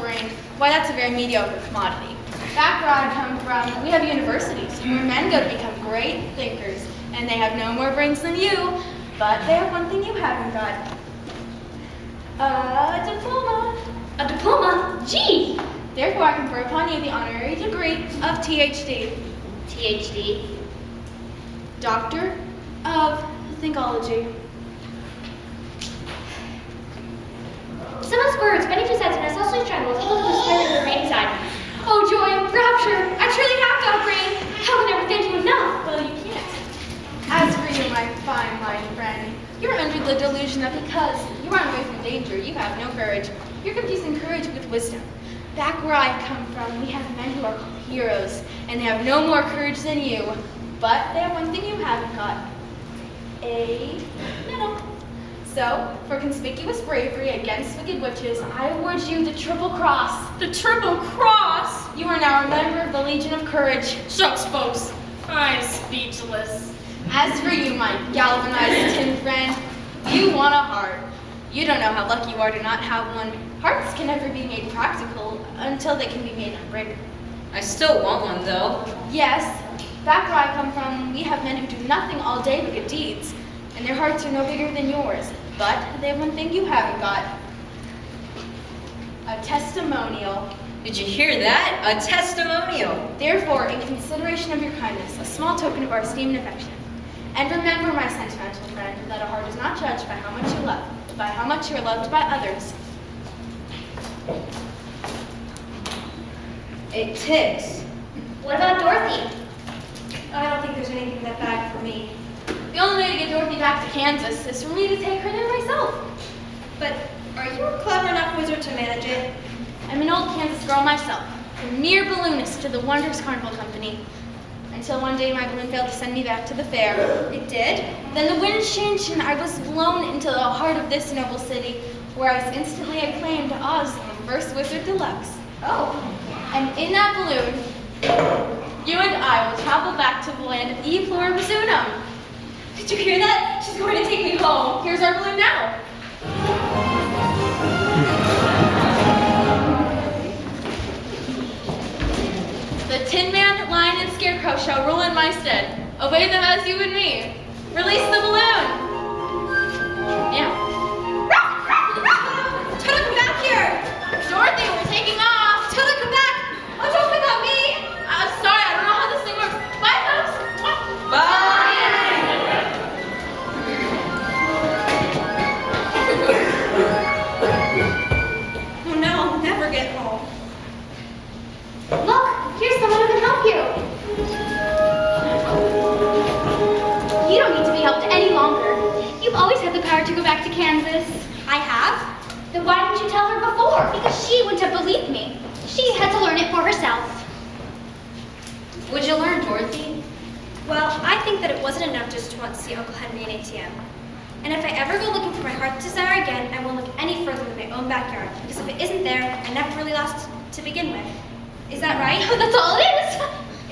brain, why that's a very mediocre commodity. Back where I come from, we have universities where men go to become great thinkers, and they have no more brains than you, but they have one thing you haven't got. A diploma. A diploma? Gee! Therefore, I confer upon you the honorary degree of THD. THD? Doctor of Thinkology. Some of words, many presents, and especially struggles, all of the spirit of the brain inside. Oh, joy, rapture! I truly have got a brain! How can I ever thank you enough? Well, you can't. As for you, my fine, my friend, you're under the delusion that because you run away from danger, you have no courage. You're confusing courage with wisdom. Back where I come from, we have men who are called heroes, and they have no more courage than you. But they have one thing you haven't got. A medal. So, for conspicuous bravery against wicked witches, I award you the Triple Cross. The Triple Cross? You are now a member of the Legion of Courage. Shucks, folks. I'm speechless. As for you, my galvanized tin friend, you want a heart. You don't know how lucky you are to not have one. Hearts can never be made practical until they can be made unbreakable. I still want one, though. Yes, back where I come from, we have men who do nothing all day but good deeds, and their hearts are no bigger than yours. But they have one thing you haven't got. A testimonial. Did you hear that? A testimonial. Therefore, in consideration of your kindness, a small token of our esteem and affection. And remember, my sentimental friend, that a heart is not judged by how much you love, but by how much you are loved by others. It ticks. What about Dorothy? I don't think there's anything that bad for me. The only way to get Dorothy back to Kansas is for me to take her there myself. But are you a clever enough wizard to manage it? I'm an old Kansas girl myself, a mere balloonist to the Wondrous Carnival Company. Until one day my balloon failed to send me back to the fair. It did? Then the wind changed and I was blown into the heart of this noble city, where I was instantly acclaimed Oz, the first wizard deluxe. Oh. And in that balloon, you and I will travel back to the land of E Pluribus. Did you hear that? She's going to take me home. Here's our balloon now. The Tin Man, Lion, and Scarecrow shall rule in my stead. Obey them as you would me. Release the balloon. Yeah. Toto, come back here! Dorothy, we're taking off. Toto, come back! Oh, don't pick on me! I'm sorry, I don't know how this thing works. Bye, folks. Bye! Oh no, I'll never get home. Look, here's someone who can help you. You don't need to be helped any longer. You've always had the power to go back to Kansas. I have? Then why didn't you tell her before? Because she wouldn't have believed me. She had to learn it for herself. What'd you learn, Dorothy? Well, I think that it wasn't enough just to want to see Uncle Henry in ATM. And if I ever go looking for my heart's desire again, I won't look any further than my own backyard. Because if it isn't there, I never really lost to begin with. Is that right? That's all it is.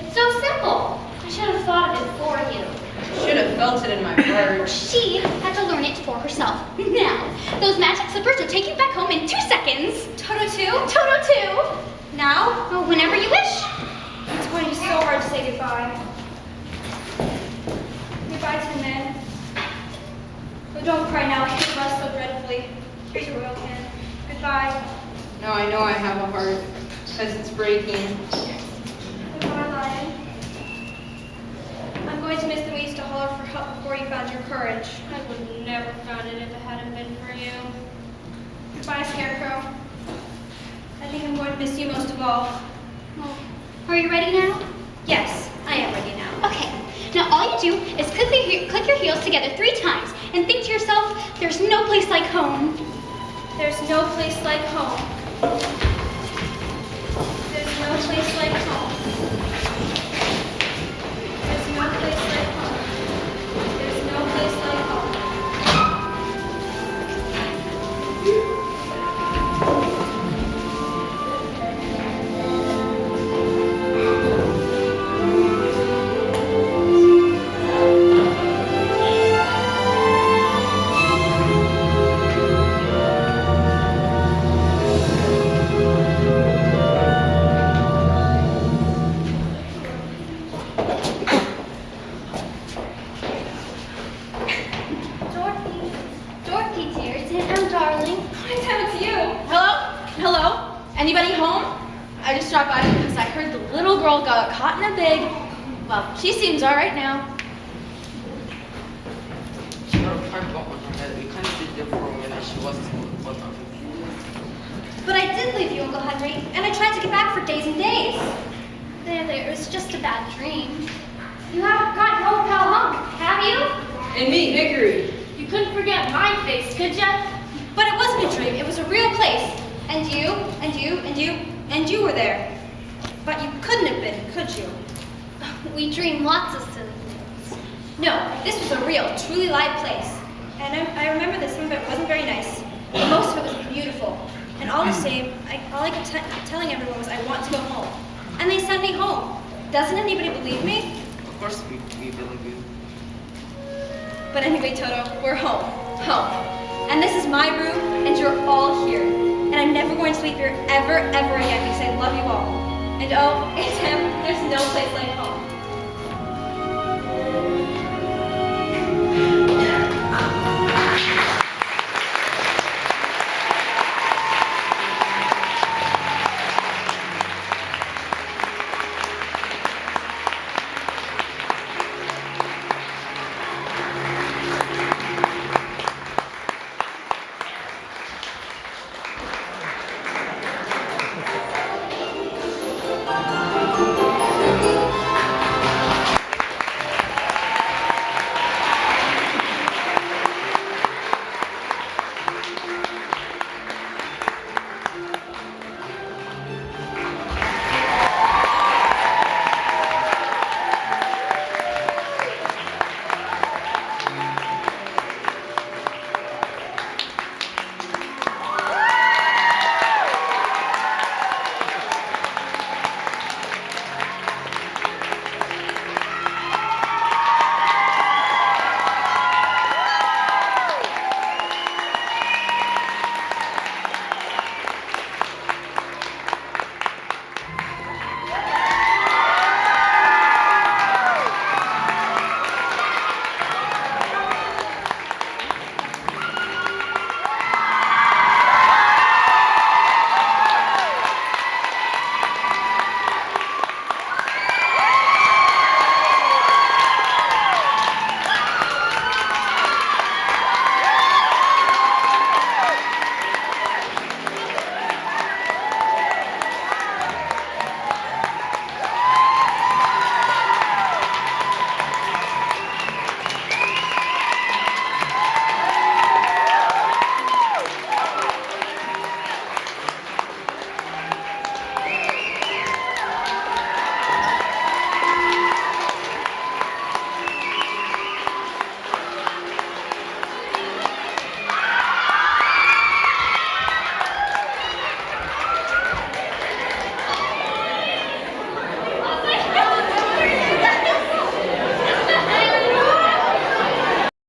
It's so simple. I should have thought of it for you. Should have felt it in my heart. She had to learn it for herself. Now, those magic slippers will take you back home in 2 seconds. Toto too? Toto too. Now? Oh, whenever you wish. It's going to be so hard to say goodbye. Goodbye to the men. Oh, don't cry now. I hate rust so dreadfully. Here's your oil can. Goodbye. Now I know I have a heart, because it's breaking. Goodbye, Lion. I'm going to miss the way you used to holler for help before you found your courage. I would have never found it if it hadn't been for you. Goodbye, Scarecrow. I think I'm going to miss you most of all. Oh, are you ready now? Yes, I am ready now. Okay. Now all you do is click your heels together 3 times and think to yourself, there's no place like home. There's no place like home. There's no place like home. There's no place like home. There's no place like home. Anybody home? I just dropped by because I heard the little girl got caught in a big. Well, she seems all right now. She got a pipe bomb on her head. We kind of did there for a minute. She was But I did leave you, Uncle Henry, and I tried to get back for days and days. There, it was just a bad dream. You haven't gotten home pal hunk, have you? And me, Hickory. You couldn't forget my face, could ya? But it wasn't a dream, it was a real place. And you, and you, and you, and you were there. But you couldn't have been, could you? We dream lots of silly things. No, this was a real, truly live place. And I remember that some of it wasn't very nice, but most of it was beautiful. And all the same, all I kept telling everyone was I want to go home. And they sent me home. Doesn't anybody believe me? Of course we believe you. But anyway, Toto, we're home. Home. And this is my room, and you're all here. And I'm never going to leave here ever, ever again because I love you all. And oh, it's him. There's no place like home.